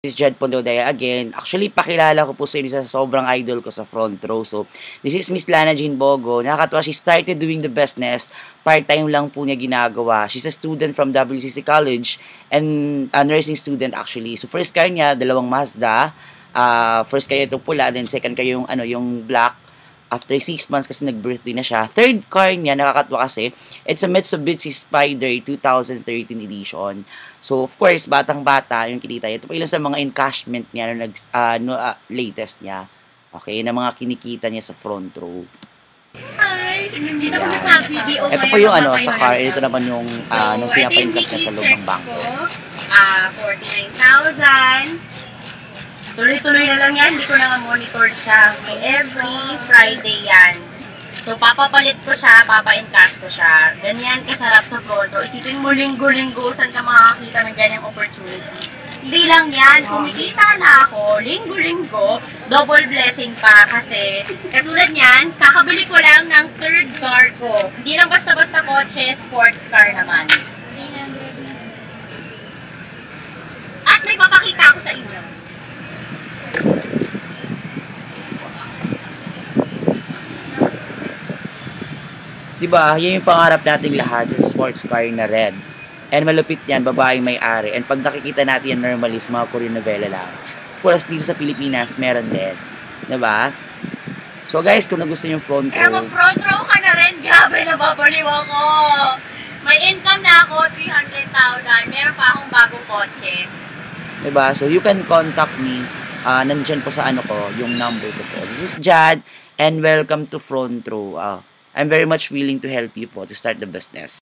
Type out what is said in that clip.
This is Jed Pondodea again. Actually, pakilala ko po sa inyo sa sobrang idol ko sa front row. So, this is Miss Lana Jean Bogo. Nakakatuwa, she started doing the bestness. Part-time lang po niya ginagawa. She's a student from WCC College and a nursing student actually. So, first car niya, dalawang Mazda. First car ito pula, then second car yung black. After 6 months kasi nag-birthday na siya. Third car niya, nakakatuwa kasi, it's a Mitsubishi Spider 2013 edition. So, of course, batang-bata yung kinita. Ito pa ilan sa mga encashment niya latest niya. Okay, na mga kinikita niya sa front row. Hi! Dito ko sa video. Ito pa yung sa car. Ito naman yung nung pinapa-encash niya sa loob ng bangko. 49,000. Tuloy-tuloy na lang yan, hindi ko na nga-monitor siya. May every Friday yan. So, papapalit ko siya, papa-encash ko siya. Ganyan kasarap sa front row. Isipin mo linggo-linggo, saan ka makakita ng ganyang opportunity. Hindi lang yan, kumikita na ako, linggo-linggo, double blessing pa kasi katulad niyan, kakabili ko lang ng third car ko. Hindi lang basta-basta kotse, sports car naman. At may papakita ko sa inyo. Diba, yan yung pangarap nating lahat, sports car na red. And malupit yan, babaeng may-ari. And pag nakikita natin yan normally sa mga Korean novela lang. Of course, dito sa Pilipinas, meron din. Diba? So guys, kung nagustuhan yung front row. Pero mag-front row ka na rin, grabe, nababaliw ako. May income na ako, 300,000. Meron pa akong bagong kotse. Diba? So you can contact me. Nandyan po sa yung number ko po. This is Jad, and welcome to front row. I'm very much willing to help you po to start the business.